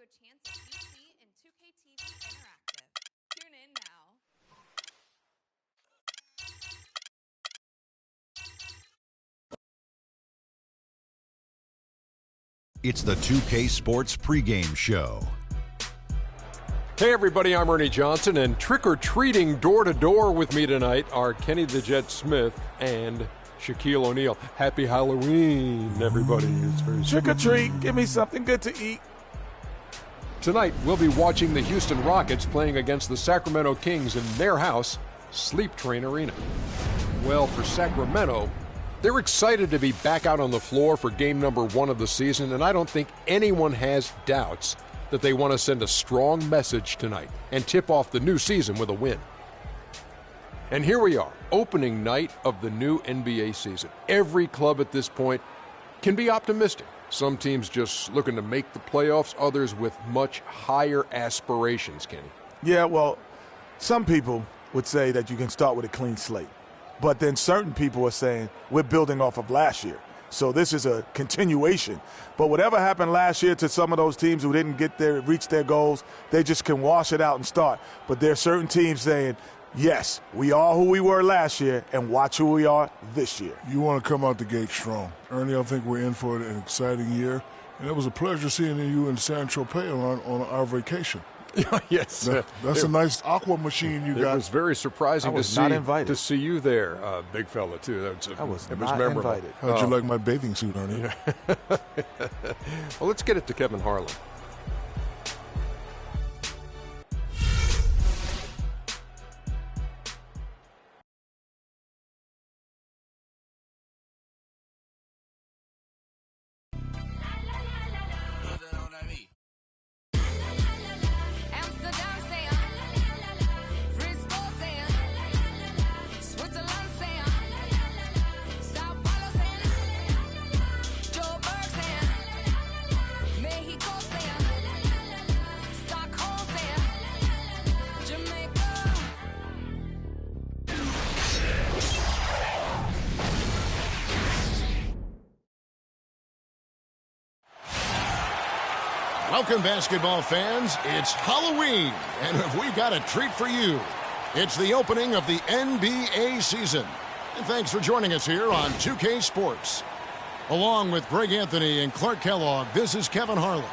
a chance at UC in 2K TV Interactive. Tune in now. It's the 2K Sports pregame show. Hey everybody, I'm Ernie Johnson, and trick-or-treating door-to-door with me tonight are Kenny the Jet Smith and Shaquille O'Neal. Happy Halloween, everybody. It's very trick-or-treat, give me something good to eat. Tonight, we'll be watching the Houston Rockets playing against the Sacramento Kings in their house, Sleep Train Arena. Well, for Sacramento, they're excited to be back out on the floor for game number 1 of the season, and I don't think anyone has doubts that they want to send a strong message tonight and tip off the new season with a win. And here we are, opening night of the new NBA season. Every club at this point can be optimistic. Some teams just looking to make the playoffs, others with much higher aspirations, Kenny. Yeah, well, some people would say that you can start with a clean slate. But then certain people are saying we're building off of last year. So this is a continuation. But whatever happened last year to some of those teams who didn't reach their goals, they just can wash it out and start. But there are certain teams saying, yes, we are who we were last year, and watch who we are this year. You want to come out the gate strong. Ernie, I think we're in for an exciting year. And it was a pleasure seeing you in San Tropez on our vacation. Yes. That's a nice aqua machine you got. It was very surprising to see you there, big fella, too. I was not memorable. Invited. How'd you like my bathing suit, Ernie? Well, let's get it to Kevin Harlan. Welcome, basketball fans. It's Halloween, and we've got a treat for you. It's the opening of the NBA season. And thanks for joining us here on 2K Sports. Along with Greg Anthony and Clark Kellogg, this is Kevin Harlan.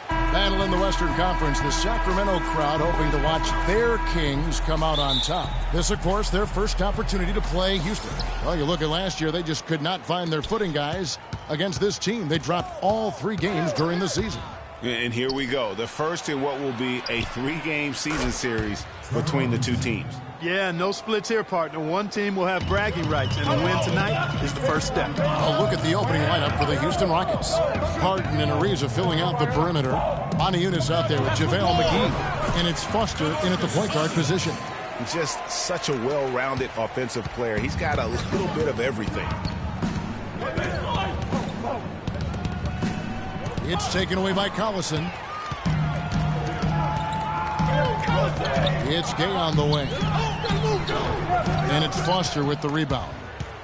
Battle in the Western Conference, the Sacramento crowd hoping to watch their Kings come out on top. This, of course, their first opportunity to play Houston. Well, you look at last year, they just could not find their footing, guys, against this team. They dropped all 3 games during the season. And here we go, the first in what will be a 3-game season series between the two teams. Yeah, no splits here, partner. One team will have bragging rights, and a win tonight is the first step. A look at the opening lineup for the Houston Rockets. Harden and Ariza filling out the perimeter. Moniunas out there with JaVale McGee. And it's Foster in at the point guard position. Just such a well-rounded offensive player. He's got a little bit of everything. It's taken away by Collison. It's Gay on the wing. And it's Foster with the rebound.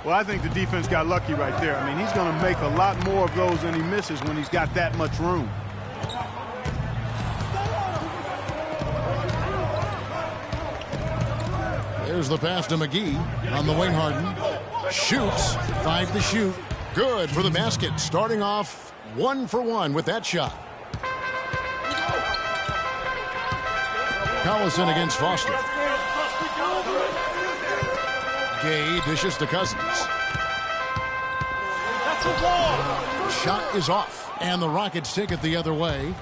Well, I think the defense got lucky right there. I mean, he's going to make a lot more of those than he misses when he's got that much room. There's the pass to McGee on the wing. Harden shoots. 5 to shoot. Good for the basket. Starting off 1 for 1 with that shot. Collison against Foster. Gay dishes to Cousins. That's a wall. Shot is off, and the Rockets take it the other way.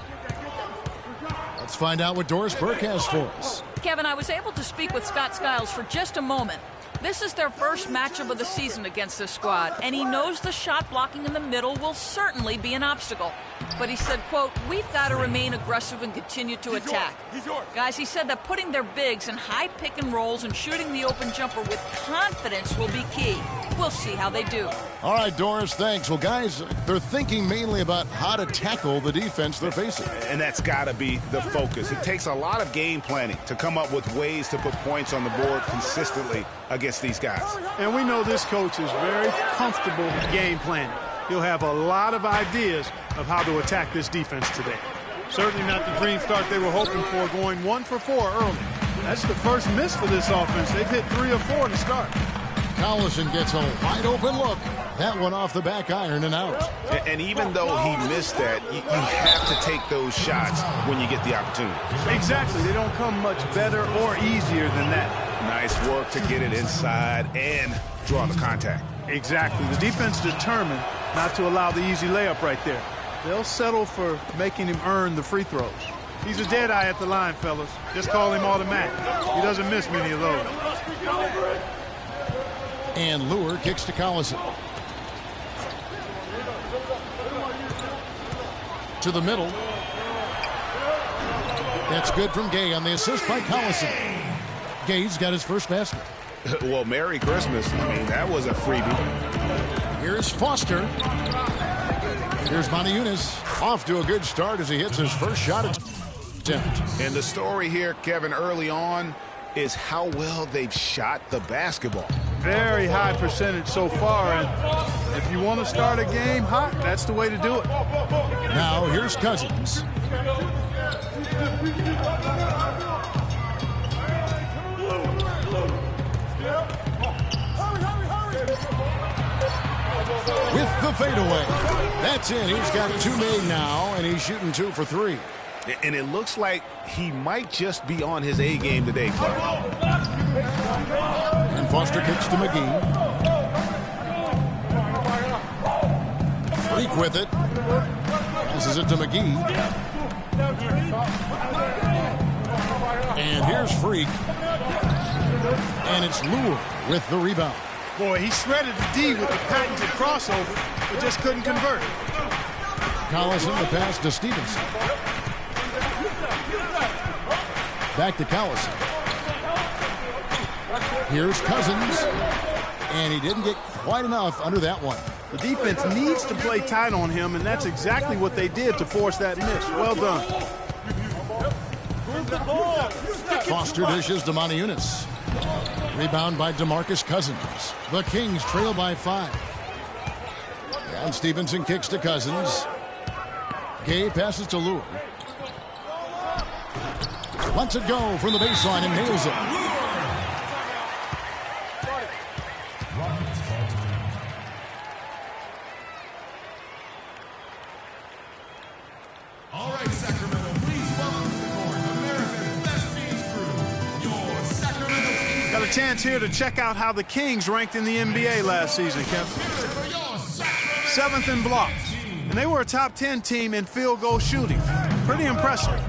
Let's find out what Doris Burke has for us. Kevin, I was able to speak with Scott Skiles for just a moment. This is their first matchup of the season against this squad, and he knows the shot blocking in the middle will certainly be an obstacle. But he said, quote, we've got to remain aggressive and continue to attack. Guys, he said that putting their bigs in high pick and rolls and shooting the open jumper with confidence will be key. We'll see how they do. All right, Doris, thanks. Well, guys, they're thinking mainly about how to tackle the defense they're facing. And that's got to be the focus. It takes a lot of game planning to come up with ways to put points on the board consistently against these guys. And we know this coach is very comfortable with game planning. He'll have a lot of ideas of how to attack this defense today. Certainly not the dream start they were hoping for, going 1 for 4 early. That's the first miss for this offense. They've hit 3 or 4 to start. Collison gets a wide open look. That one off the back iron and out. And even though he missed that, you have to take those shots when you get the opportunity. Exactly. They don't come much better or easier than that. Nice work to get it inside and draw the contact. Exactly. The defense determined not to allow the easy layup right there. They'll settle for making him earn the free throws. He's a dead eye at the line, fellas. Just call him automatic. He doesn't miss many of those. And Lure kicks to Collison. To the middle. That's good from Gay on the assist by Collison. Gay's got his first basket. Well, Merry Christmas. I mean, that was a freebie. Here's Foster. Here's Moniunas. Off to a good start as he hits his first shot attempt. And the story here, Kevin, early on is how well they've shot the basketball. Very high percentage so far, and if you want to start a game hot, that's the way to do it. Now here's Cousins. With the fadeaway. That's it. He's got 2 made now, and he's shooting 2 for 3. And it looks like he might just be on his A game today, Clark. And Foster kicks to McGee. Freak with it. Passes it to McGee. And here's Freak. And it's Lure with the rebound. Boy, he shredded the D with the patented crossover, but just couldn't convert. Collison, the pass to Stevenson. Back to Collison. Here's Cousins. And he didn't get quite enough under that one. The defense needs to play tight on him, and that's exactly what they did to force that miss. Well done. Foster dishes to Moniunas. Rebound by DeMarcus Cousins. The Kings trail by 5. And Stevenson kicks to Cousins. Gay passes to Lure. Lets it go from the baseline and nails it. All right, Sacramento, please welcome to the court America's best teams crew, your Sacramento Kings. Got a chance here to check out how the Kings ranked in the NBA last season, Kevin. 7th in blocks. And they were a top 10 team in field goal shooting. Pretty impressive.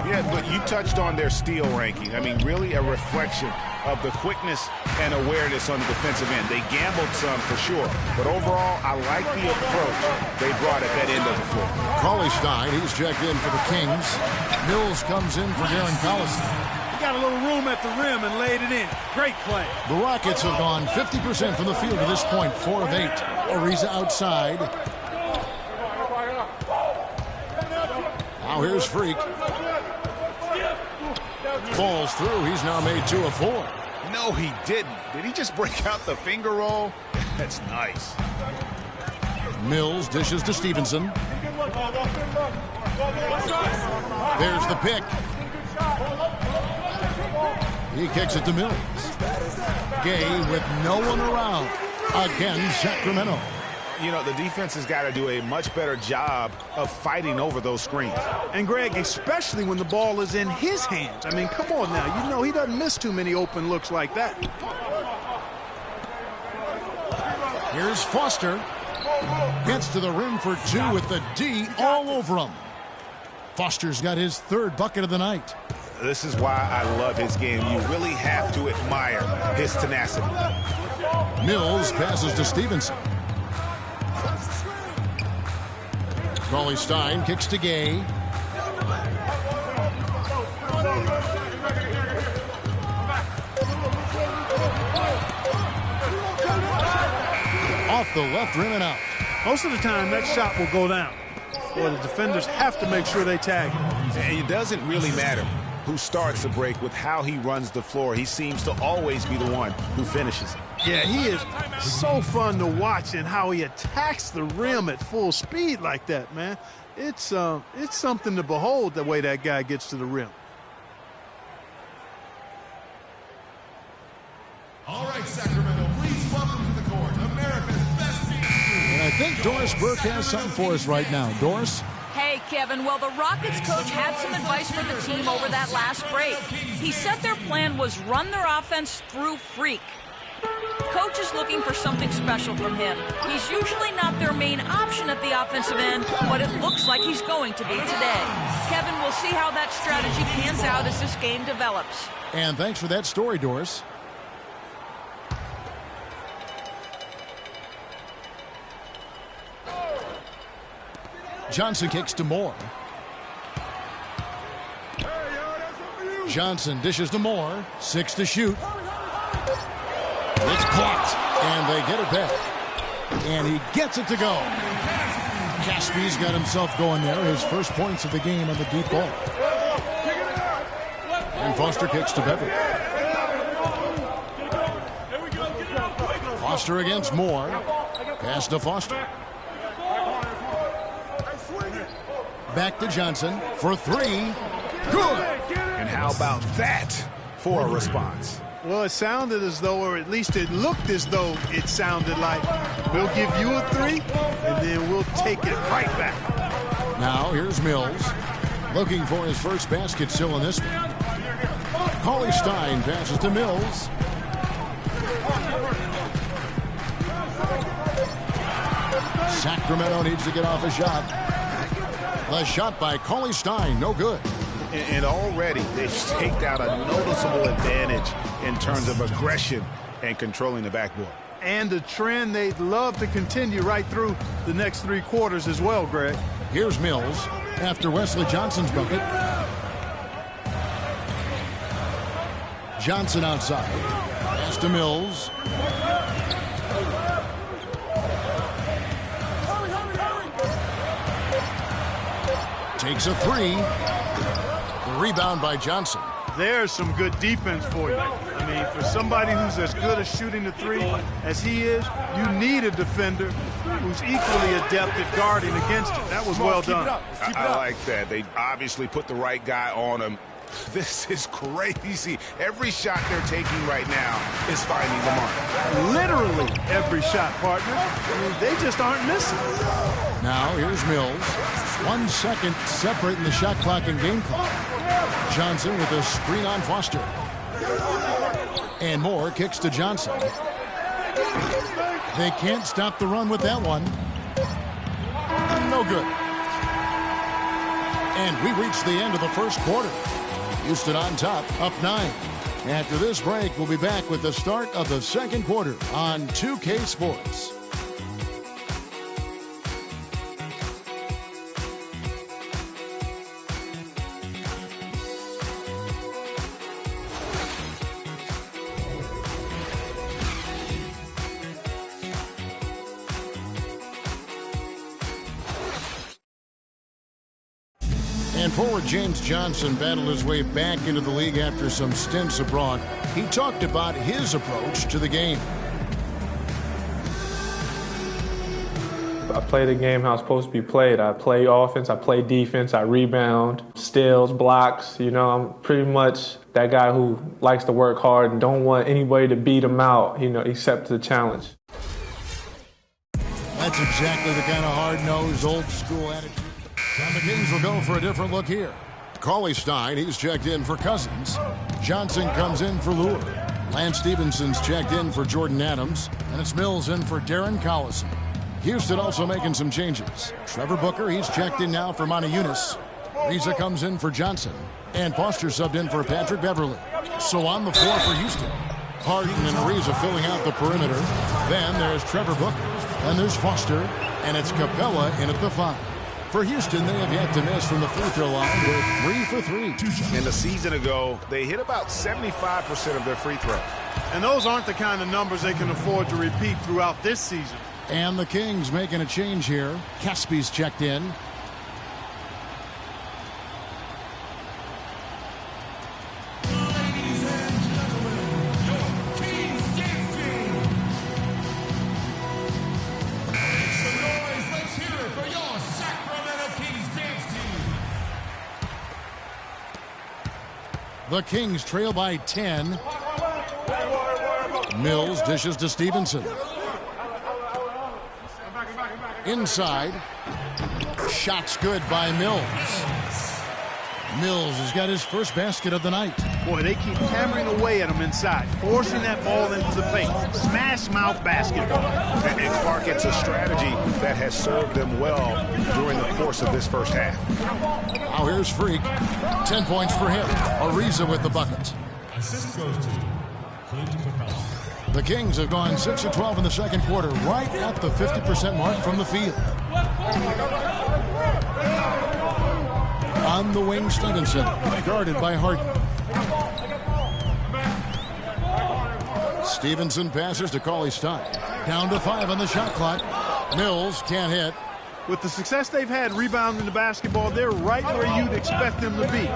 Yeah, but you touched on their steal ranking. I mean, really a reflection of the quickness and awareness on the defensive end. They gambled some for sure, but overall, I like the approach they brought at that end of the floor. Cauley-Stein, he's checked in for the Kings. Mills comes in for Darren Collison. He got a little room at the rim and laid it in. Great play. The Rockets have gone 50% from the field to this point, 4 of 8. Ariza outside. Now here's Freak. Falls through. He's now made 2 of 4. No, he didn't. Did he just break out the finger roll? That's nice. Mills dishes to Stevenson. There's the pick. He kicks it to Mills. Gay with no one around. Again, Sacramento. You know, the defense has got to do a much better job of fighting over those screens. And, Greg, especially when the ball is in his hands. I mean, come on now. You know he doesn't miss too many open looks like that. Here's Foster. Gets to the rim for 2 with the D all over him. Foster's got his 3rd bucket of the night. This is why I love his game. You really have to admire his tenacity. Mills passes to Stevenson. Cauley-Stein kicks to Gay. Off the left rim and out. Most of the time, that shot will go down. Well, the defenders have to make sure they tag him. And it doesn't really matter who starts the break with how he runs the floor. He seems to always be the one who finishes it. Yeah, he is so fun to watch, and how he attacks the rim at full speed like that, man. It's something to behold, the way that guy gets to the rim. All right, Sacramento, please welcome to the court America's best team. And I think Doris Burke has something for us right now. Doris? Hey, Kevin. Well, the Rockets coach had some advice for the team over that last break. He said their plan was run their offense through Freak. Coach is looking for something special from him. He's usually not their main option at the offensive end, but it looks like he's going to be today. Kevin, we'll see how that strategy pans out as this game develops. And thanks for that story, Doris. Johnson kicks to Moore. Johnson dishes to Moore. 6 to shoot. It's blocked, and they get it back. And he gets it to go. Caspi's got himself going there. His first points of the game on the deep ball. And Foster kicks to Beverly. Foster against Moore. Pass to Foster. Back to Johnson for 3. Good. And how about that for a response? Well, it sounded as though, or at least it looked as though it sounded like, we'll give you a 3, and then we'll take it right back. Now here's Mills, looking for his first basket still in this one. Cauley Stein passes to Mills. Sacramento needs to get off a shot. The shot by Cauley Stein, no good. And already they've staked out a noticeable advantage in terms of aggression and controlling the backboard. And a trend they'd love to continue right through the next 3 quarters as well, Greg. Here's Mills after Wesley Johnson's bucket. Johnson outside. Pass to Mills. Takes a 3. The rebound by Johnson. There's some good defense for you. I mean, for somebody who's as good at shooting the 3 as he is, you need a defender who's equally adept at guarding against it. That was well done. I like that. They obviously put the right guy on him. This is crazy. Every shot they're taking right now is finding the mark. Literally every shot, partner. I mean, they just aren't missing. Now here's Mills. 1 second separating the shot clock and game clock. Johnson with a screen on Foster. And Moore kicks to Johnson. They can't stop the run with that one. No good. And we reach the end of the first quarter. Houston on top, up 9. After this break, we'll be back with the start of the second quarter on 2K Sports. And forward James Johnson battled his way back into the league after some stints abroad. He talked about his approach to the game. I play the game how it's supposed to be played. I play offense, I play defense, I rebound, steals, blocks. You know, I'm pretty much that guy who likes to work hard and don't want anybody to beat him out, you know, except the challenge. That's exactly the kind of hard-nosed, old-school attitude. And the Kings will go for a different look here. Cauley Stein, he's checked in for Cousins. Johnson comes in for Lure. Lance Stevenson's checked in for Jordan Adams. And it's Mills in for Darren Collison. Houston also making some changes. Trevor Booker, he's checked in now for Monty Eunice. Riza comes in for Johnson. And Foster subbed in for Patrick Beverly. So on the floor for Houston, Harden and Ariza filling out the perimeter. Then there's Trevor Booker. Then there's Foster. And it's Capella in at the 5. For Houston, they have yet to miss from the free throw line with 3 for 3. And a season ago, they hit about 75% of their free throws. And those aren't the kind of numbers they can afford to repeat throughout this season. And the Kings making a change here. Caspi's checked in. Ladies and gentlemen, your Kings dancing The Kings trail by 10. Mills dishes to Stevenson. Inside. Shot's good by Mills. Mills has got his first basket of the night. Boy, they keep hammering away at him inside, forcing that ball into the paint. Smash mouth basketball. And Clark, it's a strategy that has served them well during the course of this first half. Now here's Freak. 10 points for him. Ariza with the bucket. Assist goes to Clint Capella. The Kings have gone 6 of 12 in the second quarter, right at the 50% mark from the field. On the wing, Stevenson, guarded by Harden. Stevenson passes to Cauley-Stein. Down to 5 on the shot clock. Mills can't hit. With the success they've had rebounding the basketball, they're right where you'd expect them to be,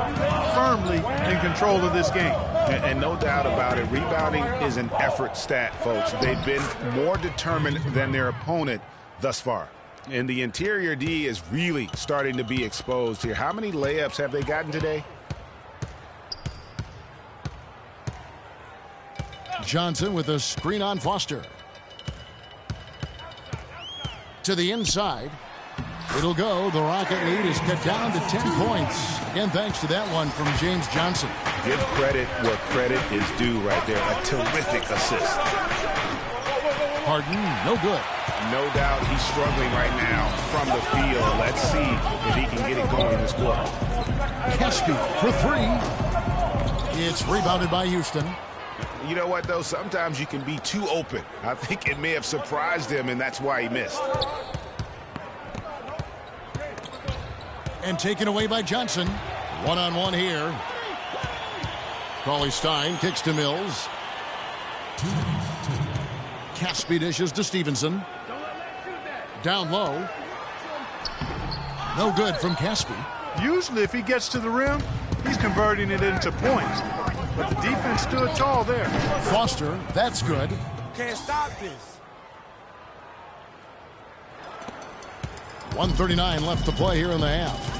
firmly in control of this game. And no doubt about it, rebounding is an effort stat, folks. They've been more determined than their opponent thus far. And the interior D is really starting to be exposed here. How many layups have they gotten today? Johnson with a screen on Foster. To the inside. It'll go. The Rocket lead is cut down to 10 points. Again, thanks to that one from James Johnson. Give credit where credit is due right there. A terrific assist. Harden, no good. No doubt he's struggling right now from the field. Let's see if he can get it going this quarter. Caspi for 3. It's rebounded by Houston. You know what, though? Sometimes you can be too open. I think it may have surprised him, and that's why he missed. And taken away by Johnson. One-on-one here. Cauley-Stein kicks to Mills. Caspi dishes to Stevenson. Down low. No good from Caspi. Usually if he gets to the rim, he's converting it into points. But the defense stood tall there. Foster, that's good. Can't stop this. 1:39 left to play here in the half.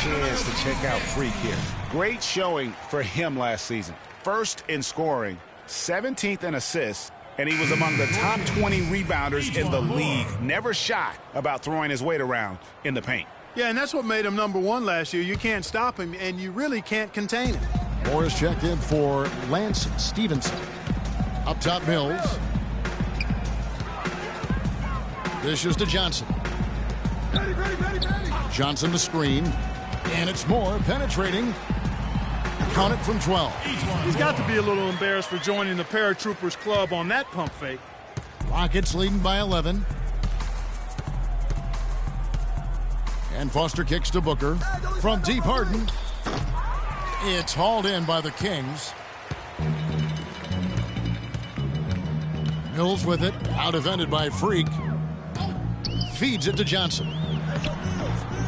Chance to check out Freak here. Great showing for him last season. First in scoring, 17th in assists, and he was among the top 20 rebounders in the league. Never shy about throwing his weight around in the paint. Yeah, and that's what made him #1 last year. You can't stop him, and you really can't contain him. Morris checked in for Lance Stevenson. Up top, Mills. Dishes to Johnson. Johnson the screen. And it's Moore penetrating. Count it from 12. He's got to be a little embarrassed for joining the Paratroopers Club on that pump fake. Rockets leading by 11. And Foster kicks to Booker. From deep, Harden. It's hauled in by the Kings. Mills with it. Out defended by Freak. Feeds it to Johnson.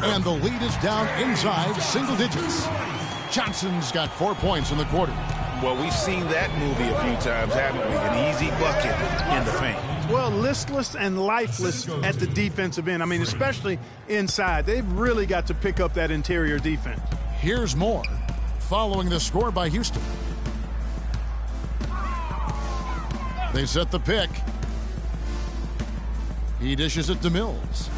And the lead is down inside single digits. Johnson's got 4 points in the quarter. Well, we've seen that movie a few times, haven't we? An easy bucket in the paint. Well, listless and lifeless at the defensive end. I mean, especially inside. They've really got to pick up that interior defense. Here's more, following the score by Houston. They set the pick. He dishes it to Mills.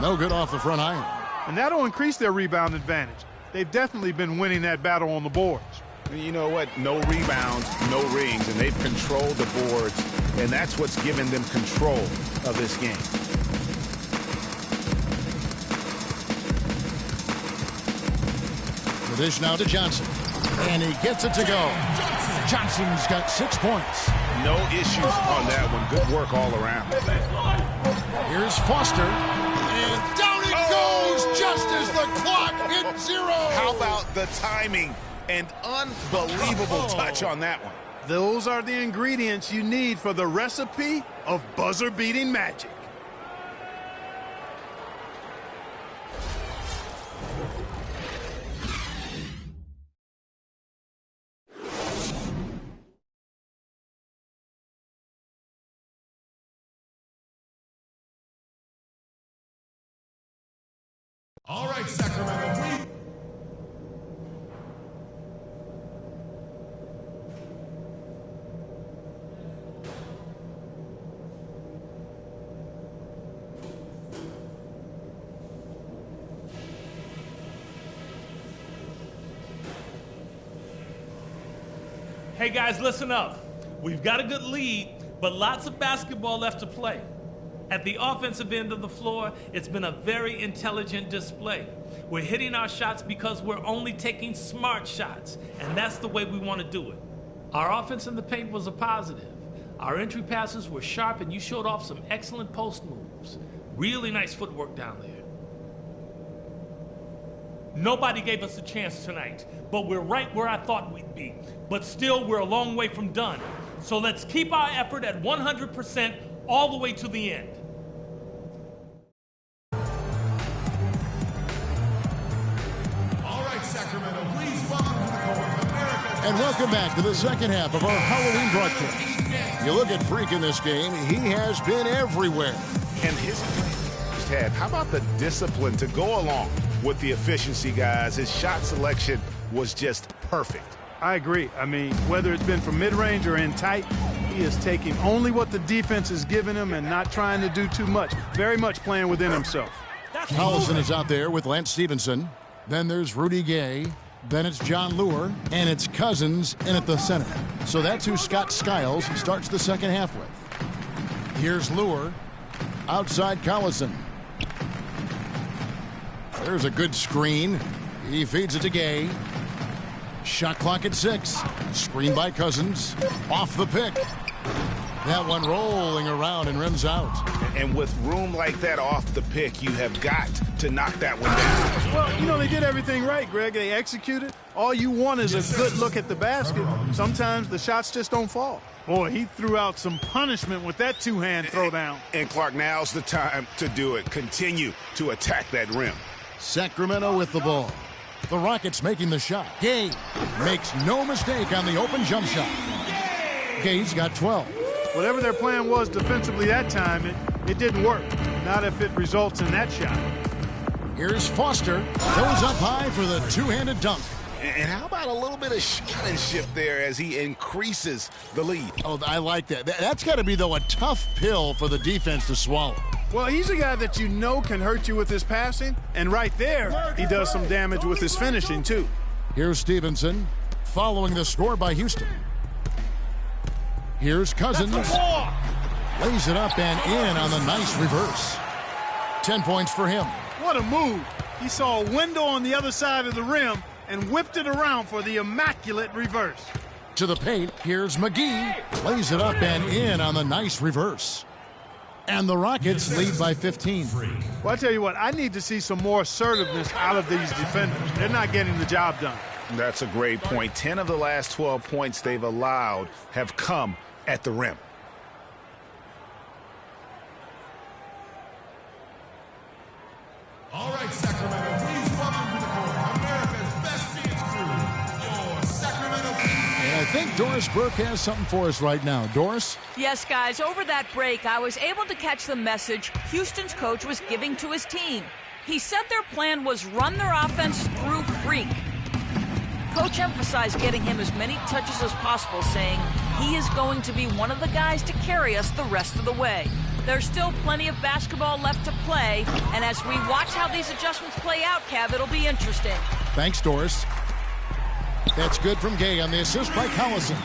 No good off the front iron. And that'll increase their rebound advantage. They've definitely been winning that battle on the boards. You know what? No rebounds, no rings, and they've controlled the boards, and that's what's given them control of this game. The dish now to Johnson. And he gets it to go. Johnson's got 6 points. No issues on that one. Good work all around. Here's Foster. And down it goes just as the clock hit 0. How about the timing and unbelievable touch on that one? Those are the ingredients you need for the recipe of buzzer-beating magic. All right, Sacramento, Hey guys, listen up. We've got a good lead, but lots of basketball left to play. At the offensive end of the floor, it's been a very intelligent display. We're hitting our shots because we're only taking smart shots, and that's the way we want to do it. Our offense in the paint was a positive. Our entry passes were sharp, and you showed off some excellent post moves. Really nice footwork down there. Nobody gave us a chance tonight, but we're right where I thought we'd be. But still, we're a long way from done. So let's keep our effort at 100% all the way to the end. all right, Sacramento, please welcome to the court, America's And welcome back to the second half of our Halloween broadcast. You look at Freak in this game, he has been everywhere. And his head, how about the discipline to go along with the efficiency, guys? His shot selection was just perfect. I agree. I mean, whether it's been from mid-range or in tight, he is taking only what the defense is giving him and not trying to do too much. Very much playing within himself. Collison is out there with Lance Stevenson. Then there's Rudy Gay. Then it's John Lure. And it's Cousins in at the center. So that's who Scott Skiles starts the second half with. Here's Lure. Outside Collison. There's a good screen. He feeds it to Gay. Shot clock at 6. Screen by Cousins. Off the pick. That one rolling around and rims out. And with room like that off the pick, you have got to knock that one down. Well, you know, they did everything right, Greg. They executed. All you want is a good look at the basket. Sometimes the shots just don't fall. Boy, he threw out some punishment with that two-hand throwdown. And Clark, now's the time to do it. Continue to attack that rim. Sacramento with the ball. The Rockets making the shot. Gay makes no mistake on the open jump shot. Gay's got 12. Whatever their plan was defensively that time, it didn't work. Not if it results in that shot. Here's Foster. Goes up high for the two-handed dunk. And how about a little bit of shotmanship there as he increases the lead? Oh, I like that. That's got to be, though, a tough pill for the defense to swallow. Well, he's a guy that you know can hurt you with his passing, and right there, he does some damage with his finishing, too. Here's Stevenson, following the score by Houston. Here's Cousins. Lays it up and in on the nice reverse. 10 points for him. What a move. He saw a window on the other side of the rim and whipped it around for the immaculate reverse. To the paint, here's McGee. Lays it up and in on the nice reverse. And the Rockets lead by 15. Well, I tell you what, I need to see some more assertiveness out of these defenders. They're not getting the job done. That's a great point. 10 of the last 12 points they've allowed have come at the rim. All right, Sacramento, please welcome to the court, America's best dance crew, your Sacramento Kings. And I think Doris Burke has something for us right now. Doris? Yes, guys, over that break, I was able to catch the message Houston's coach was giving to his team. He said their plan was run their offense through Freak. Coach emphasized getting him as many touches as possible, saying he is going to be one of the guys to carry us the rest of the way. There's still plenty of basketball left to play, and as we watch how these adjustments play out, Kev, it'll be interesting. Thanks, Doris. That's good from Gay on the assist by Collison.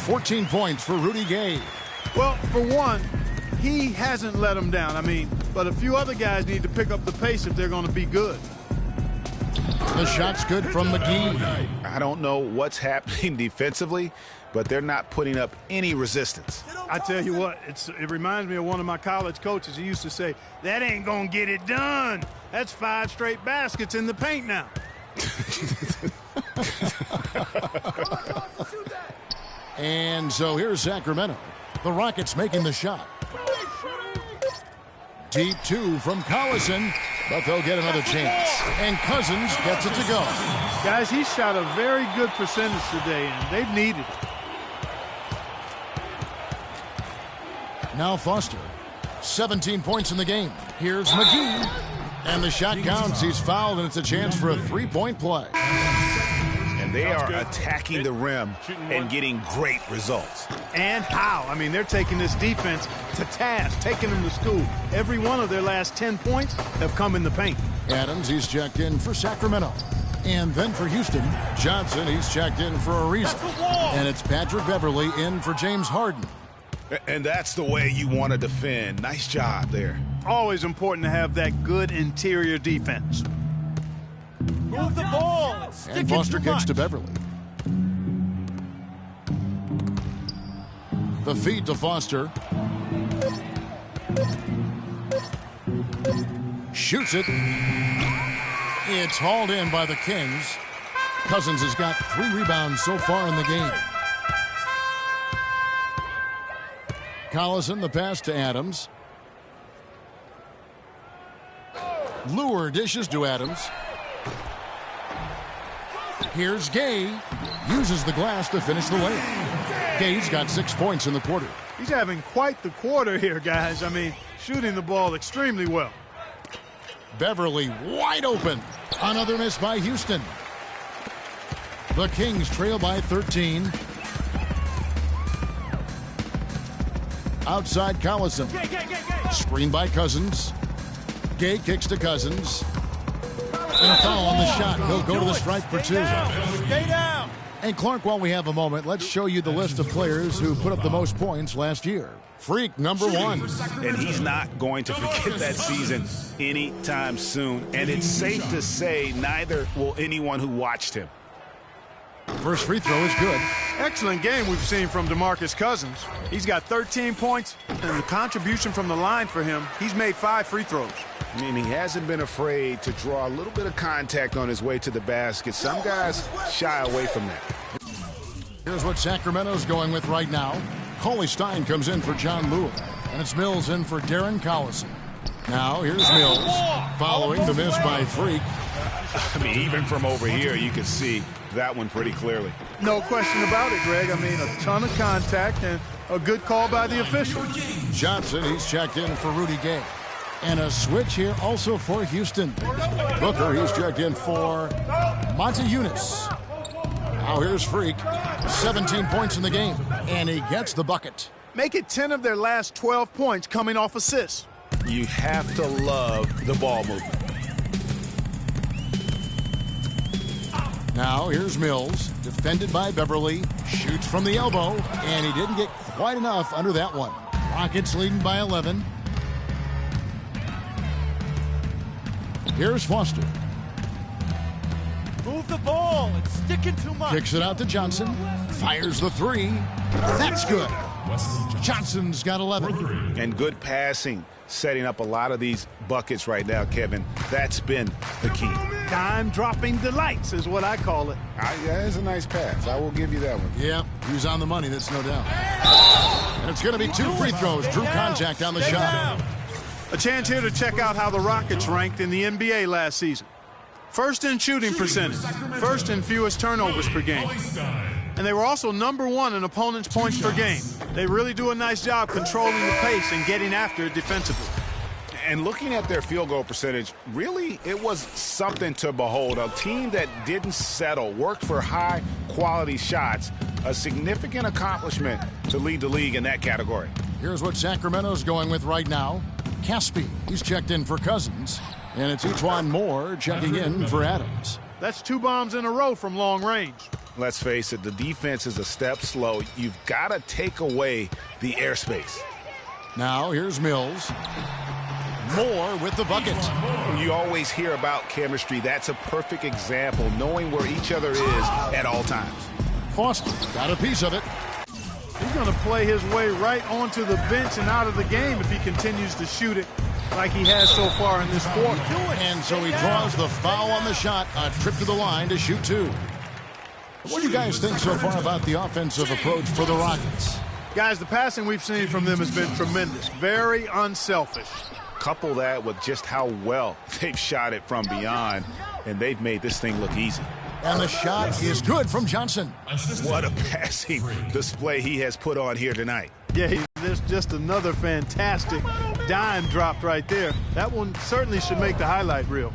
14 points for Rudy Gay. Well, for one, he hasn't let them down. I mean, but a few other guys need to pick up the pace if they're going to be good. The shot's good from McGee. I don't know what's happening defensively, but they're not putting up any resistance. I tell you what, it reminds me of one of my college coaches. He used to say, that ain't going to get it done. That's 5 straight baskets in the paint now. And so here's Sacramento. The Rockets making the shot. Deep 2 from Collison, but they'll get another chance. And Cousins gets it to go. Guys, he shot a very good percentage today, and they've needed it. Now Foster. 17 points in the game. Here's McGee. And the shot counts. He's fouled, and it's a chance for a three-point play. And they are attacking the rim and getting great results. And how? I mean, they're taking this defense to task, taking them to school. Every one of their last 10 points have come in the paint. Adams, he's checked in for Sacramento. And then for Houston, Johnson, he's checked in for Ariza. And it's Patrick Beverly in for James Harden. And that's the way you want to defend. Nice job there. Always important to have that good interior defense. Move the ball. And Foster kicks to Beverly. The feed to Foster. Shoots it. It's hauled in by the Kings. Cousins has got 3 rebounds so far in the game. Collison, the pass to Adams. Lure dishes to Adams. Here's Gay. Uses the glass to finish the layup. Gay's got 6 points in the quarter. He's having quite the quarter here, guys. I mean, shooting the ball extremely well. Beverly wide open. Another miss by Houston. The Kings trail by 13. Outside Collison. Screen by Cousins. Gay kicks to Cousins. And a foul on the shot. He'll go to the stripe for 2. Stay down. And Clark, while we have a moment, let's show you the list of players who put up the most points last year. Freak, number 1. And he's not going to forget that season anytime soon. And it's safe to say neither will anyone who watched him. First free throw is good. Excellent game we've seen from DeMarcus Cousins. He's got 13 points, and the contribution from the line for him, he's made 5 free throws. I mean, he hasn't been afraid to draw a little bit of contact on his way to the basket. Some guys shy away from that. Here's what Sacramento's going with right now. Coley Stein comes in for John Lewis, and it's Mills in for Darren Collison. Now, here's Mills, following the miss by Freak. I mean, even from over here, you can see that one pretty clearly. No question about it, Greg. I mean, a ton of contact and a good call by the official. Johnson, he's checked in for Rudy Gay. And a switch here also for Houston. Booker, he's checked in for Monte Eunice. Now here's Freak. 17 points in the game, and he gets the bucket. Make it 10 of their last 12 points coming off assists. You have to love the ball movement. Now here's Mills, defended by Beverly, shoots from the elbow, and he didn't get quite enough under that one. Rockets leading by 11. Here's Foster. Move the ball. It's sticking too much. Kicks it out to Johnson. Fires the 3. That's good. Johnson's got 11. And good passing, setting up a lot of these buckets right now, Kevin. That's been the key. Time-dropping delights is what I call it. Yeah, it's a nice pass. I will give you that one. Yeah, he's on the money, that's no doubt. And it's going to be 2 free throws. Drew contact on the shot. A chance here to check out how the Rockets ranked in the NBA last season. First in shooting percentage, first in fewest turnovers per game. And they were also number 1 in opponents' points per game. They really do a nice job controlling the pace and getting after it defensively. And looking at their field goal percentage, really, it was something to behold. A team that didn't settle, worked for high-quality shots, a significant accomplishment to lead the league in that category. Here's what Sacramento's going with right now. Caspi, he's checked in for Cousins. And it's Etuan Moore checking in for Adams. That's 2 bombs in a row from long range. Let's face it, the defense is a step slow. You've got to take away the airspace. Now here's Mills. Moore with the bucket. You always hear about chemistry. That's a perfect example, knowing where each other is at all times. Foster got a piece of it. He's going to play his way right onto the bench and out of the game if he continues to shoot it like he has so far in this quarter. And so he draws the foul on the shot. A trip to the line to shoot 2. What do you guys think so far about the offensive approach for the Rockets? Guys, the passing we've seen from them has been tremendous. Very unselfish. Couple that with just how well they've shot it from beyond, and they've made this thing look easy. And the shot is good from Johnson. What a passing display he has put on here tonight. Yeah, There's just another fantastic dime dropped right there. That one certainly should make the highlight reel.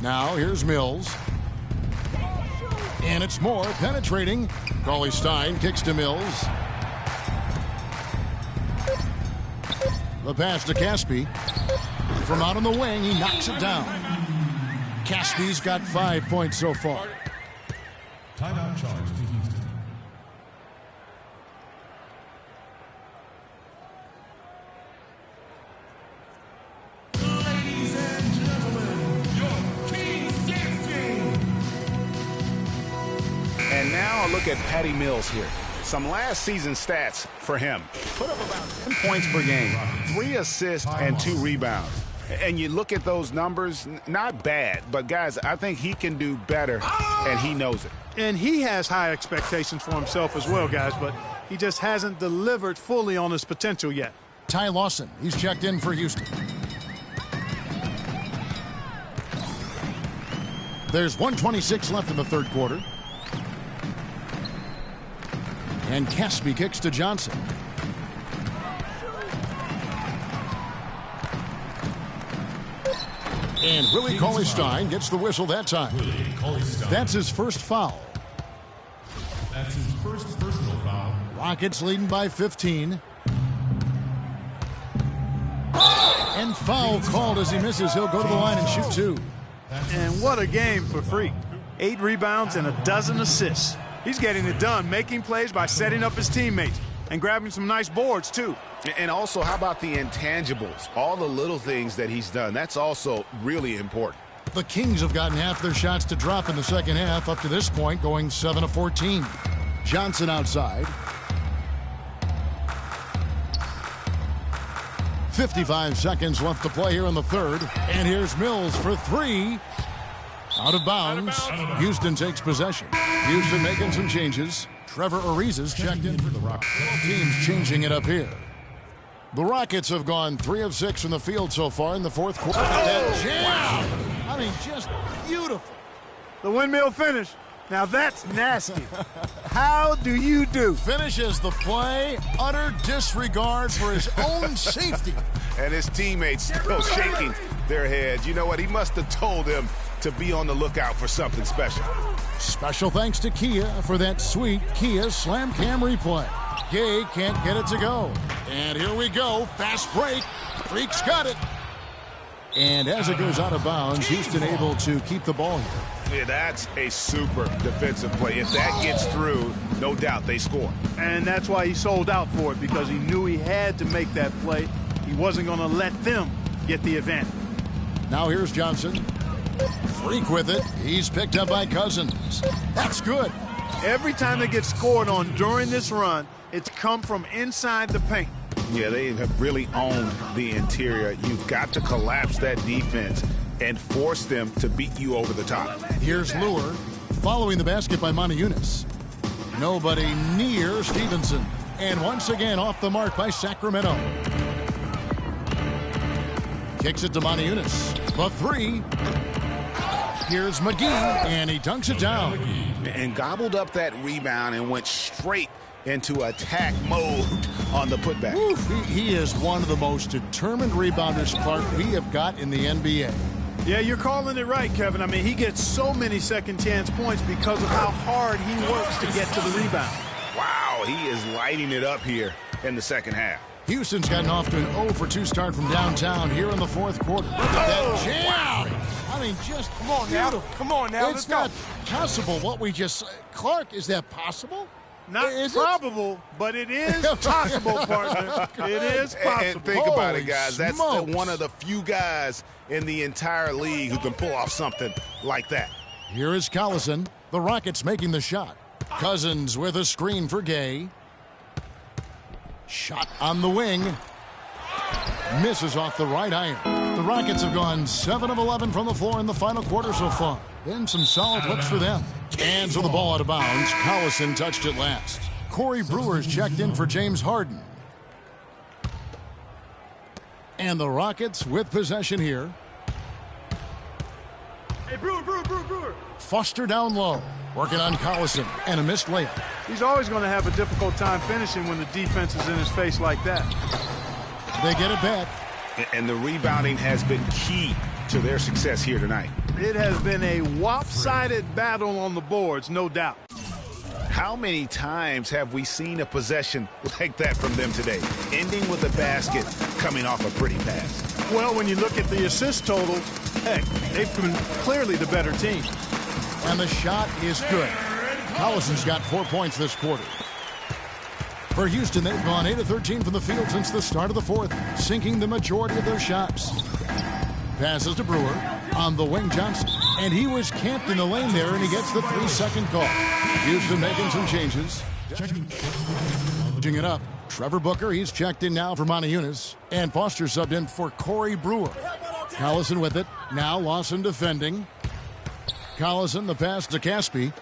Now here's Mills. And it's Moore penetrating. Cauley-Stein kicks to Mills. The pass to Caspi. From out on the wing, he knocks it down. Caspi's got 5 points so far. Timeout charge to Houston. Ladies and gentlemen, your King's Dance Game. And now a look at Patty Mills here. Some last season stats for him. Put up about 10 points per game, 3 assists and 2 rebounds. And you look at those numbers, not bad, but guys, I think he can do better, and he knows it. And he has high expectations for himself as well, guys, but he just hasn't delivered fully on his potential yet. Ty Lawson, he's checked in for Houston. There's 1:26 left in the third quarter. And Caspi kicks to Johnson. And Willie Cauley-Stein gets the whistle that time. That's his first foul. That's his first personal foul. Rockets leading by 15. And foul called as he misses. He'll go to the line and shoot 2. And what a game for Freak. 8 rebounds and a dozen assists. He's getting it done, making plays by setting up his teammates and grabbing some nice boards, too. And also, how about the intangibles? All the little things that he's done. That's also really important. The Kings have gotten half their shots to drop in the second half up to this point, going 7 of 14. Johnson outside. 55 seconds left to play here in the third. And here's Mills for 3. Out of bounds. Houston takes possession. Houston making some changes. Trevor Ariza's checked in for the Rockets. Both teams changing it up here. The Rockets have gone 3 of 6 from the field so far in the fourth quarter. That jam! I mean, just beautiful. The windmill finish. Now that's nasty. How do you do? Finishes the play, utter disregard for his own safety. And his teammates still shaking their heads. You know what? He must have told them to be on the lookout for something special. Special thanks to Kia for that sweet Kia Slam Cam replay. Gay can't get it to go. And here we go. Fast break. Freak's got it. And as it goes out of bounds, Houston able to keep the ball here. Yeah, that's a super defensive play. If that gets through, no doubt they score. And that's why he sold out for it, because he knew he had to make that play. He wasn't going to let them get the advantage. Now here's Johnson. Freak with it. He's picked up by Cousins. That's good. Every time they get scored on during this run, it's come from inside the paint. Yeah, they have really owned the interior. You've got to collapse that defense and force them to beat you over the top. Here's Lure, following the basket by Montejunas. Nobody near Stevenson. And once again off the mark by Sacramento. Kicks it to Montejunas. The 3. Here's McGee, and he dunks it down. And gobbled up that rebound and went straight into attack mode on the putback. He is one of the most determined rebounders, Clark, we have got in the NBA. Yeah, you're calling it right, Kevin. I mean, he gets so many second chance points because of how hard he works to get to the rebound. Wow, he is lighting it up here in the second half. Houston's gotten off to an 0 for 2 start from downtown here in the fourth quarter. Look at that jam! Wow. I mean, just come on now. Beautiful. Come on now. It's not possible what we just... Clark, is that possible? Not probable, but it is possible, partner. It is possible. And think about it, guys. That's one of the few guys in the entire league who can pull off something like that. Here is Collison. The Rockets making the shot. Cousins with a screen for Gay. Shot on the wing. Misses off the right iron. The Rockets have gone 7 of 11 from the floor in the final quarter so far. Been some solid looks for them. And so the ball out of bounds. Collison touched it last. Corey Brewer's checked in for James Harden. And the Rockets with possession here. Hey, Brewer. Foster down low, working on Collison, and a missed layup. He's always going to have a difficult time finishing when the defense is in his face like that. They get it back. And the rebounding has been key to their success here tonight. It has been a lopsided battle on the boards, no doubt. How many times have we seen a possession like that from them today, ending with a basket coming off a pretty pass? Well, when you look at the assist totals, heck, they've been clearly the better team. And the shot is good. Collison's got 4 points this quarter. For Houston, they've gone 8 of 13 from the field since the start of the fourth, sinking the majority of their shots. Passes to Brewer on the wing, Johnson. And he was camped in the lane there, and he gets the 3-second call. Houston making some changes. Changing it up. Trevor Booker, he's checked in now for Montejunas. And Foster subbed in for Corey Brewer. Collison with it. Now Lawson defending. Collison, the pass to Caspi.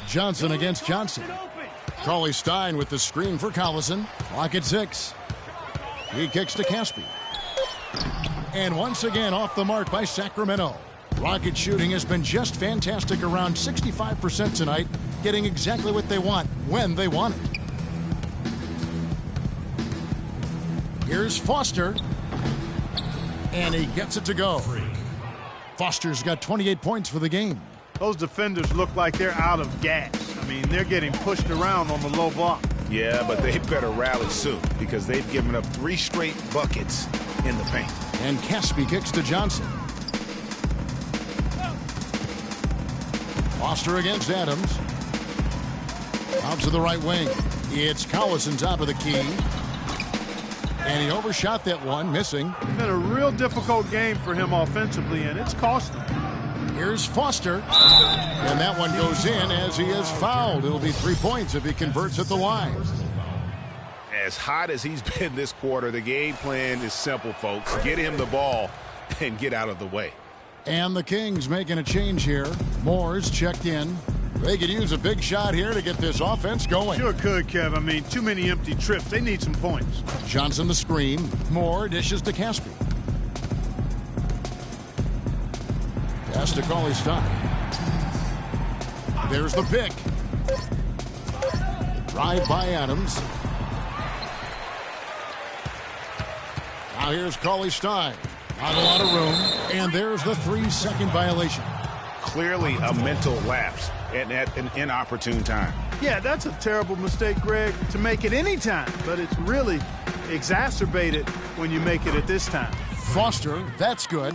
Johnson against Johnson. Cauley Stein with the screen for Collison. Clock at 6. He kicks to Caspi. And once again off the mark by Sacramento. Rocket shooting has been just fantastic, around 65% tonight, getting exactly what they want when they want it. Here's Foster. And he gets it to go. Foster's got 28 points for the game. Those defenders look like they're out of gas. I mean, they're getting pushed around on the low block. Yeah, but they better rally soon because they've given up 3 straight buckets in the paint. And Caspi kicks to Johnson. Foster against Adams. Out to the right wing. It's Collison top of the key. And he overshot that one, missing. It's been a real difficult game for him offensively, and it's cost him. Here's Foster. And that one goes in as he is fouled. It'll be 3 points if he converts at the line. As hot as he's been this quarter, the game plan is simple, folks. Get him the ball and get out of the way. And the Kings making a change here. Moore's checked in. They could use a big shot here to get this offense going. Sure could, Kev. I mean, too many empty trips. They need some points. Johnson the screen. Moore dishes to Caspi. Pass to Cauley Stein. There's the pick. Drive by Adams. Now here's Cauley Stein. Not a lot of room. And there's the 3-second violation. Clearly a mental lapse and at an inopportune time. Yeah, that's a terrible mistake, Greg, to make it any time. But it's really exacerbated when you make it at this time. Foster, that's good.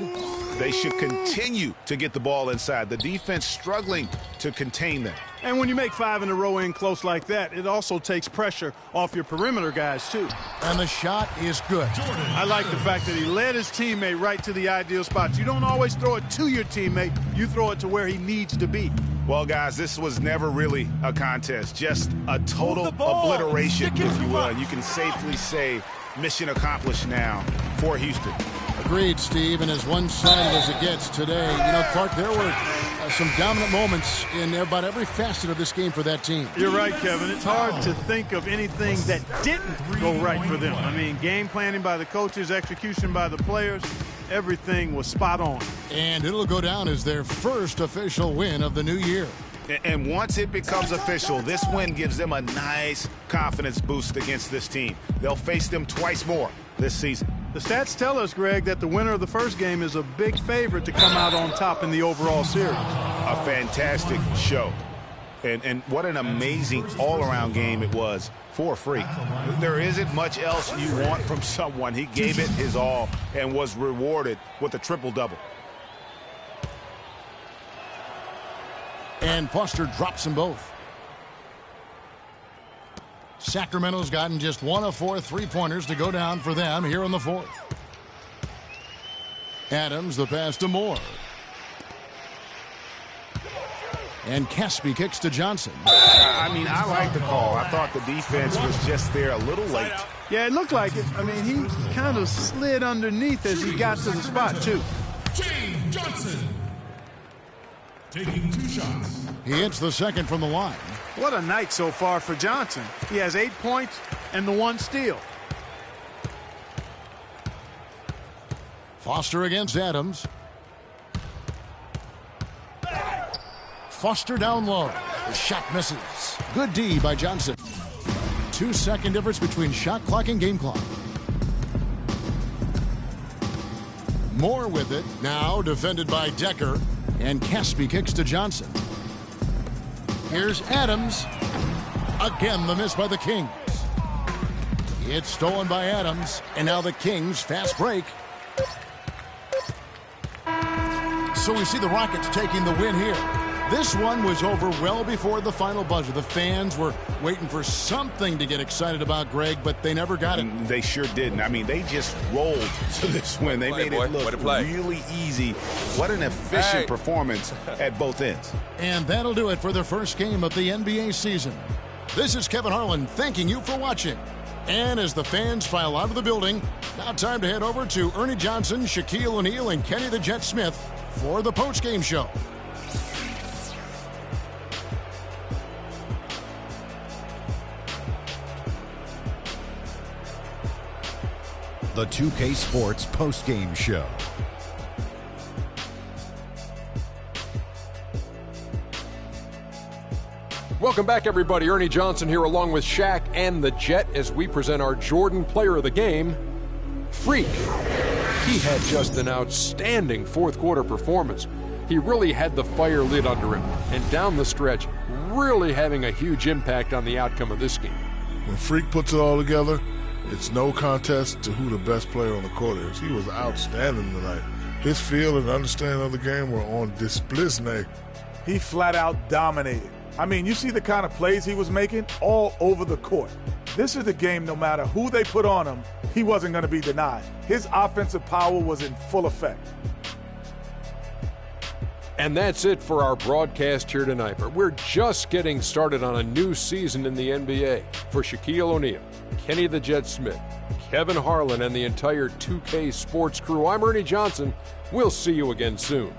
They should continue to get the ball inside. The defense struggling to contain them. And when you make 5 in a row in close like that, it also takes pressure off your perimeter guys, too. And the shot is good. I like the fact that he led his teammate right to the ideal spots. You don't always throw it to your teammate. You throw it to where he needs to be. Well, guys, this was never really a contest. Just a total obliteration, if you will. You can safely say mission accomplished now for Houston. Agreed, Steve, and as one-sided as it gets today, you know, Clark, there were some dominant moments in about every facet of this game for that team. You're right, Kevin. It's hard to think of anything that didn't go right for them. I mean, game planning by the coaches, execution by the players, everything was spot on. And it'll go down as their first official win of the new year. And once it becomes official, this win gives them a nice confidence boost against this team. They'll face them twice more this season. The stats tell us, Greg, that the winner of the first game is a big favorite to come out on top in the overall series. A fantastic show. And what an amazing all-around game it was for Freak. There isn't much else you want from someone. He gave it his all and was rewarded with a triple-double. And Foster drops them both. Sacramento's gotten just 1 of 4 3-pointers to go down for them here in the fourth. Adams, the pass to Moore. And Caspi kicks to Johnson. I mean, I like the call. I thought the defense was just there a little late. Yeah, it looked like it. I mean, he kind of slid underneath as he got to the spot, too. James Johnson taking 2 shots. He hits the second from the line. What a night so far for Johnson. He has 8 points and the 1 steal. Foster against Adams. Foster down low. The shot misses. Good D by Johnson. 2-second difference between shot clock and game clock. Moore with it. Now defended by Decker. And Caspi kicks to Johnson. Here's Adams. Again, the miss by the Kings. It's stolen by Adams. And now the Kings fast break. So we see the Rockets taking the win here. This one was over well before the final buzzer. The fans were waiting for something to get excited about, Greg, but they never got it. They sure didn't. I mean, they just rolled to this win. They made it look really easy. What an efficient performance at both ends. And that'll do it for the first game of the NBA season. This is Kevin Harlan thanking you for watching. And as the fans file out of the building, now time to head over to Ernie Johnson, Shaquille O'Neal, and Kenny the Jet Smith for the postgame show. The 2K Sports postgame show. Welcome back, everybody. Ernie Johnson here along with Shaq and the Jet as we present our Jordan Player of the Game, Freak. He had just an outstanding fourth quarter performance. He really had the fire lit under him, and down the stretch, really having a huge impact on the outcome of this game. When Freak puts it all together, it's no contest to who the best player on the court is. He was outstanding tonight. His feel and understanding of the game were on display. He flat out dominated. I mean, you see the kind of plays he was making all over the court. This is the game, no matter who they put on him, he wasn't going to be denied. His offensive power was in full effect. And that's it for our broadcast here tonight. But we're just getting started on a new season in the NBA. For Shaquille O'Neal, Kenny the Jet Smith, Kevin Harlan, and the entire 2K Sports crew, I'm Ernie Johnson. We'll see you again soon.